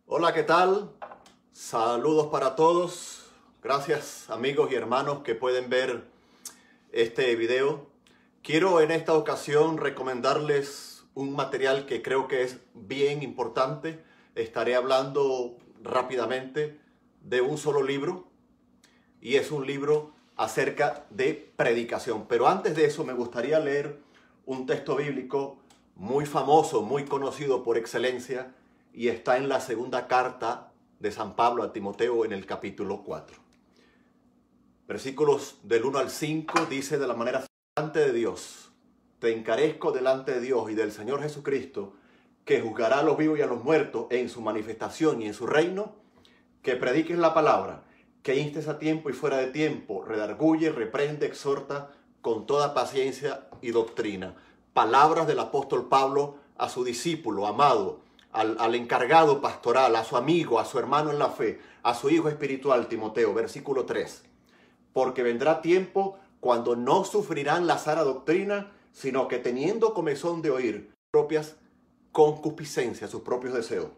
Hola, ¿qué tal? Saludos para todos. Gracias amigos y hermanos que pueden ver este video. Quiero en esta ocasión recomendarles un material que creo que es bien importante. Estaré hablando rápidamente de un solo libro y es un libro acerca de predicación. Pero antes de eso me gustaría leer un texto bíblico muy famoso, muy conocido por excelencia, y está en la segunda carta de San Pablo a Timoteo en el capítulo 4. Versículos del 1 al 5 dice de la manera delante de Dios, te encarezco delante de Dios y del Señor Jesucristo, que juzgará a los vivos y a los muertos en su manifestación y en su reino, que prediques la palabra, que instes a tiempo y fuera de tiempo, redarguye, reprende, exhorta con toda paciencia y doctrina. Palabras del apóstol Pablo a su discípulo amado, al encargado pastoral, a su amigo, a su hermano en la fe, a su hijo espiritual Timoteo, versículo 3. Porque vendrá tiempo cuando no sufrirán la sana doctrina, sino que teniendo comezón de oír propias concupiscencias, sus propios deseos,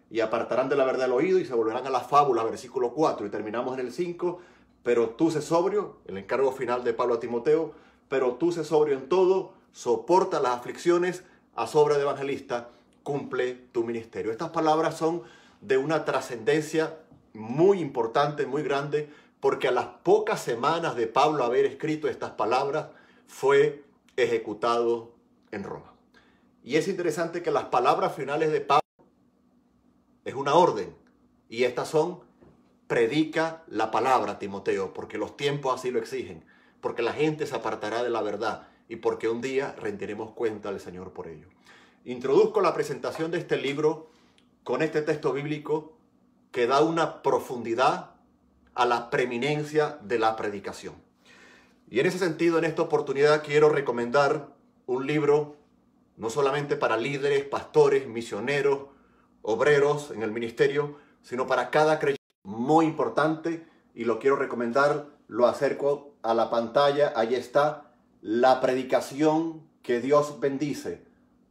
y apartarán de la verdad el oído y se volverán a las fábulas, versículo 4, y terminamos en el 5, pero tú sé sobrio, el encargo final de Pablo a Timoteo, pero tú sé sobrio en todo, soporta las aflicciones, a sobra de evangelista, cumple tu ministerio. Estas palabras son de una trascendencia muy importante, muy grande, porque a las pocas semanas de Pablo haber escrito estas palabras, fue ejecutado en Roma. Y es interesante que las palabras finales de Pablo es una orden, y estas son: predica la palabra, Timoteo, porque los tiempos así lo exigen, porque la gente se apartará de la verdad y porque un día rendiremos cuenta al Señor por ello. Introduzco la presentación de este libro con este texto bíblico que da una profundidad a la preeminencia de la predicación. Y en ese sentido, en esta oportunidad quiero recomendar un libro no solamente para líderes, pastores, misioneros, obreros en el ministerio, sino para cada creyente. Muy importante, y lo quiero recomendar, lo acerco a la pantalla. Ahí está: La predicación que Dios bendice,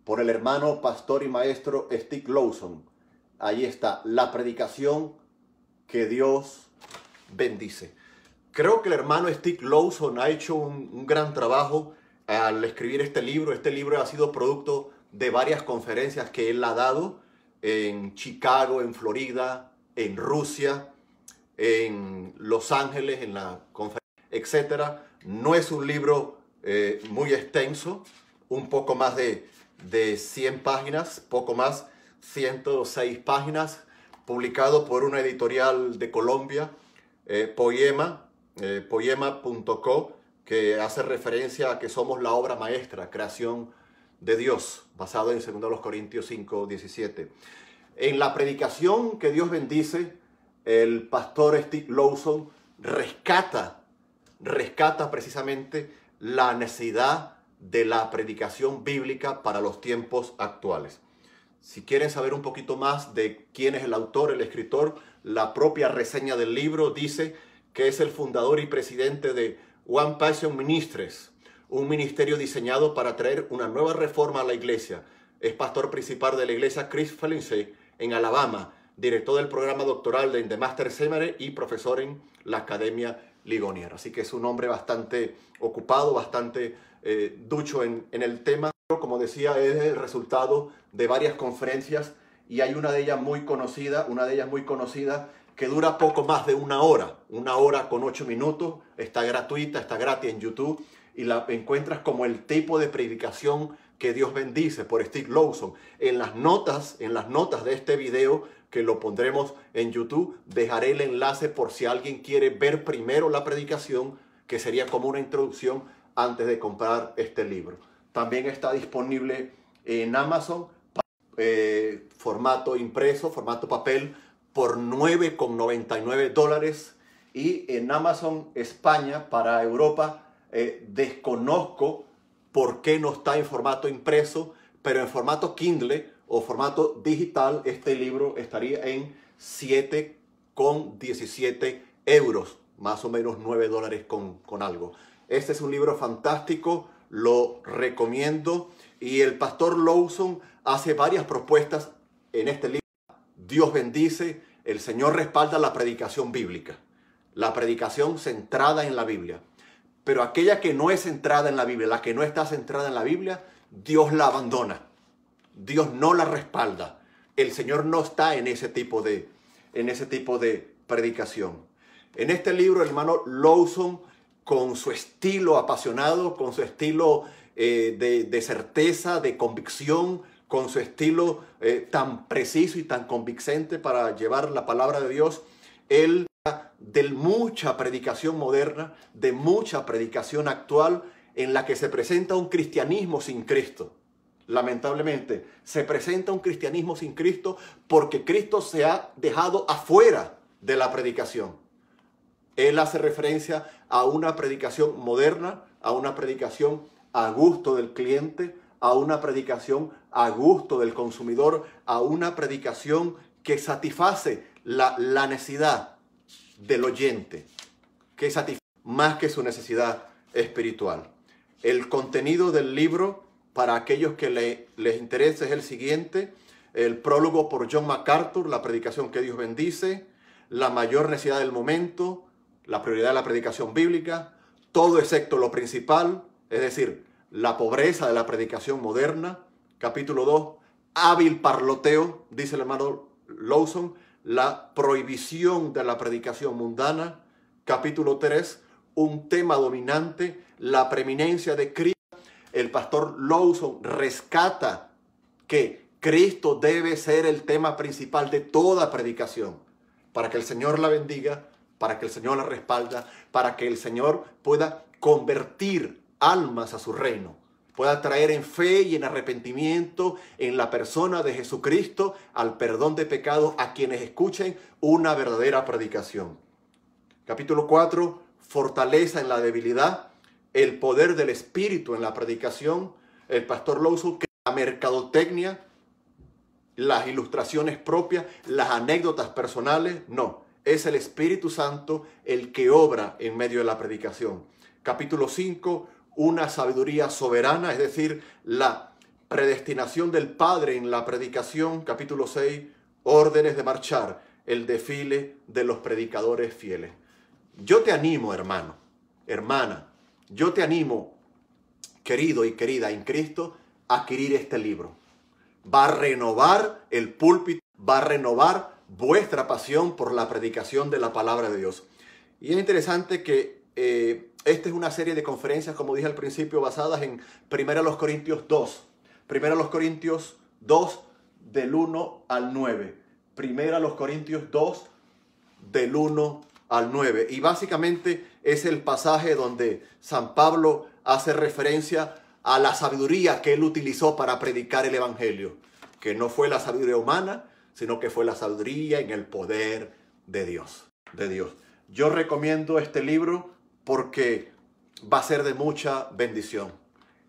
por el hermano pastor y maestro Stieg Larsson. Ahí está: La predicación que Dios bendice. Creo que el hermano Stieg Larsson ha hecho un gran trabajo al escribir este libro. Este libro ha sido producto de varias conferencias que él ha dado en Chicago, en Florida, en Rusia, en Los Ángeles, en la conferencia, etc. No es un libro muy extenso, un poco más de 100 páginas, poco más, 106 páginas, publicado por una editorial de Colombia, Poema.co, que hace referencia a que somos la obra maestra, creación de Dios, basado en 2 Corintios 5:17. En la predicación que Dios bendice, el pastor Stieg Larsson rescata precisamente la necesidad de la predicación bíblica para los tiempos actuales. Si quieren saber un poquito más de quién es el autor, el escritor, la propia reseña del libro dice que es el fundador y presidente de One Passion Ministries, un ministerio diseñado para traer una nueva reforma a la iglesia. Es pastor principal de la iglesia Christ Fellowship en Alabama, director del programa doctoral de The Master Seminary y profesor en la Academia Ligonier. Así que es un hombre bastante ocupado, bastante ducho en el tema. Como decía, es el resultado de varias conferencias, y hay una de ellas muy conocida, que dura poco más de una hora con 8 minutos. Está gratuita, está gratis en YouTube, y la encuentras como el tipo de predicación que Dios bendice, por Stieg Larsson. En las notas de este video, que lo pondremos en YouTube, dejaré el enlace por si alguien quiere ver primero la predicación, que sería como una introducción antes de comprar este libro. También está disponible en Amazon, formato impreso, formato papel, por $9,99, y en Amazon España para Europa desconozco por qué no está en formato impreso, pero en formato Kindle o formato digital este libro estaría en 7,17 euros, más o menos $9 con algo. Este es un libro fantástico, lo recomiendo, y el pastor Larsson hace varias propuestas en este libro Dios bendice, el Señor respalda la predicación bíblica, la predicación centrada en la Biblia. Pero aquella que no es centrada en la Biblia, la que no está centrada en la Biblia, Dios la abandona. Dios no la respalda. El Señor no está en ese tipo de predicación. En este libro, el hermano Lawson, con su estilo apasionado, con su estilo de certeza, de convicción, con su estilo tan preciso y tan convincente para llevar la palabra de Dios, él de mucha predicación moderna, de mucha predicación actual, en la que se presenta un cristianismo sin Cristo. Lamentablemente, se presenta un cristianismo sin Cristo porque Cristo se ha dejado afuera de la predicación. Él hace referencia a una predicación moderna, a una predicación a gusto del cliente, a una predicación a gusto del consumidor, a una predicación que satisface la necesidad del oyente, que satisface más que su necesidad espiritual. El contenido del libro, para aquellos que les interese, es el siguiente: el prólogo por John MacArthur, la predicación que Dios bendice, la mayor necesidad del momento, la prioridad de la predicación bíblica, todo excepto lo principal, es decir, la pobreza de la predicación moderna. Capítulo 2, hábil parloteo, dice el hermano Lawson, la prohibición de la predicación mundana. Capítulo 3, un tema dominante, la preeminencia de Cristo. El pastor Lawson rescata que Cristo debe ser el tema principal de toda predicación, para que el Señor la bendiga, para que el Señor la respalda, para que el Señor pueda convertir almas a su reino, pueda traer en fe y en arrepentimiento en la persona de Jesucristo al perdón de pecados a quienes escuchen una verdadera predicación. Capítulo 4, fortaleza en la debilidad, el poder del Espíritu en la predicación. El pastor Lawson, que la mercadotecnia, las ilustraciones propias, las anécdotas personales, no. Es el Espíritu Santo el que obra en medio de la predicación. Capítulo 5, una sabiduría soberana, es decir, la predestinación del Padre en la predicación. Capítulo 6, órdenes de marchar, el desfile de los predicadores fieles. Yo te animo, hermano, hermana, yo te animo, querido y querida en Cristo, a adquirir este libro. Va a renovar el púlpito, va a renovar vuestra pasión por la predicación de la palabra de Dios. Y es interesante que esta es una serie de conferencias, como dije al principio, basadas en 1 Corintios 2. 1 Corintios 2 del 1 al 9. 1 Corintios 2 del 1 al 9. Y básicamente es el pasaje donde San Pablo hace referencia a la sabiduría que él utilizó para predicar el evangelio, que no fue la sabiduría humana, sino que fue la sabiduría en el poder de Dios. Yo recomiendo este libro porque va a ser de mucha bendición.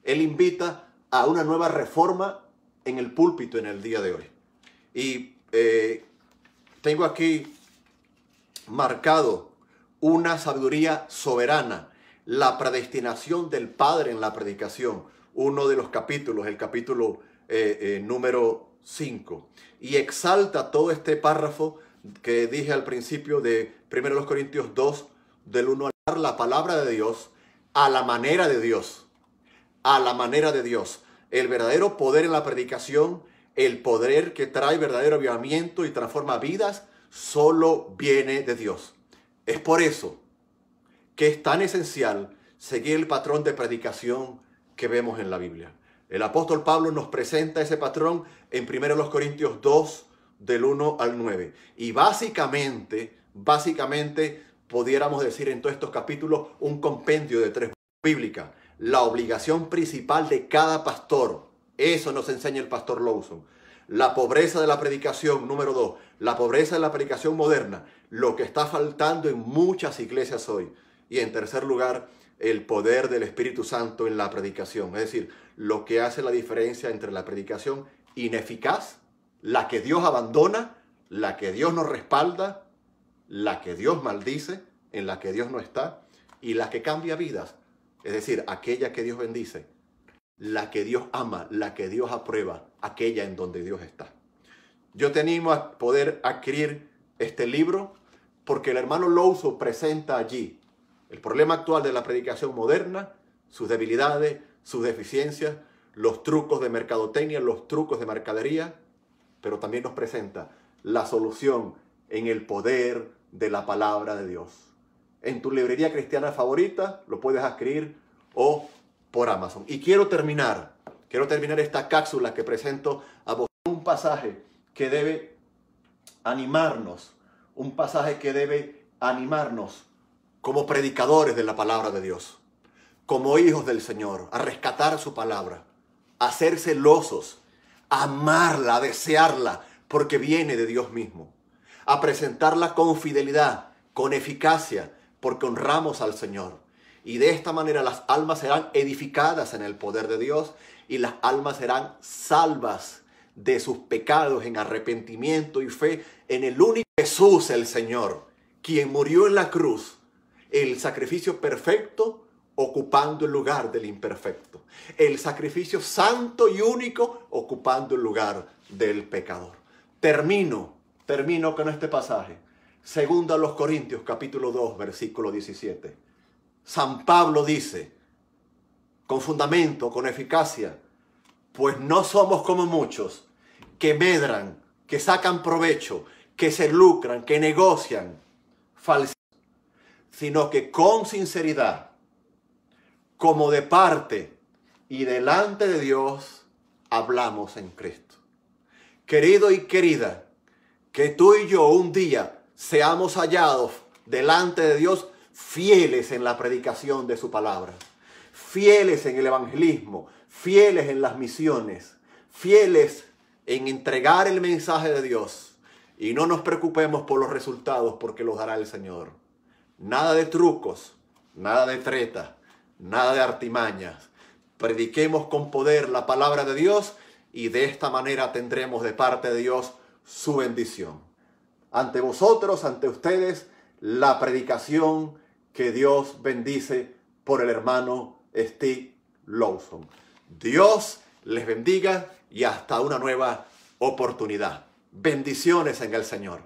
Él invita a una nueva reforma en el púlpito en el día de hoy. Y tengo aquí marcado una sabiduría soberana, la predestinación del Padre en la predicación, uno de los capítulos, el capítulo número 5. Y exalta todo este párrafo que dije al principio de 1 Corintios 2, del 1 al 9, la palabra de Dios a la manera de Dios. A la manera de Dios. El verdadero poder en la predicación, el poder que trae verdadero avivamiento y transforma vidas, solo viene de Dios. Es por eso que es tan esencial seguir el patrón de predicación que vemos en la Biblia. El apóstol Pablo nos presenta ese patrón en 1 Corintios 2, del 1 al 9. Y básicamente, pudiéramos decir en todos estos capítulos un compendio de 3 bíblicas. La obligación principal de cada pastor, eso nos enseña el pastor Lawson. La pobreza de la predicación, número 2. La pobreza de la predicación moderna, lo que está faltando en muchas iglesias hoy. Y en tercer lugar, el poder del Espíritu Santo en la predicación. Es decir, lo que hace la diferencia entre la predicación ineficaz, la que Dios abandona, la que Dios no respalda, la que Dios maldice, en la que Dios no está, y la que cambia vidas. Es decir, aquella que Dios bendice, la que Dios ama, la que Dios aprueba, aquella en donde Dios está. Yo te animo a poder adquirir este libro porque el hermano Lawson presenta allí el problema actual de la predicación moderna, sus debilidades, sus deficiencias, los trucos de mercadotecnia, los trucos de mercadería, pero también nos presenta la solución en el poder de la palabra de Dios. En tu librería cristiana favorita lo puedes adquirir o por Amazon. Y quiero terminar esta cápsula que presento a vos, un pasaje que debe animarnos, como predicadores de la palabra de Dios, como hijos del Señor, a rescatar su palabra, a ser celosos, a amarla, a desearla, porque viene de Dios mismo, a presentarla con fidelidad, con eficacia, porque honramos al Señor. Y de esta manera las almas serán edificadas en el poder de Dios y las almas serán salvas de sus pecados en arrepentimiento y fe en el único Jesús el Señor, quien murió en la cruz, el sacrificio perfecto ocupando el lugar del imperfecto, el sacrificio santo y único ocupando el lugar del pecador. Termino con este pasaje. Segunda a los Corintios, capítulo 2, versículo 17. San Pablo dice, con fundamento, con eficacia, pues no somos como muchos que medran, que sacan provecho, que se lucran, que negocian falsedad, sino que con sinceridad, como de parte y delante de Dios, hablamos en Cristo. Querido y querida, que tú y yo un día seamos hallados delante de Dios fieles en la predicación de su palabra, fieles en el evangelismo, fieles en las misiones, fieles en entregar el mensaje de Dios. Y no nos preocupemos por los resultados porque los dará el Señor. Nada de trucos, nada de treta, nada de artimañas. Prediquemos con poder la palabra de Dios y de esta manera tendremos de parte de Dios su bendición. Ante vosotros, ante ustedes, la predicación que Dios bendice por el hermano Stieg Larsson. Dios les bendiga y hasta una nueva oportunidad. Bendiciones en el Señor.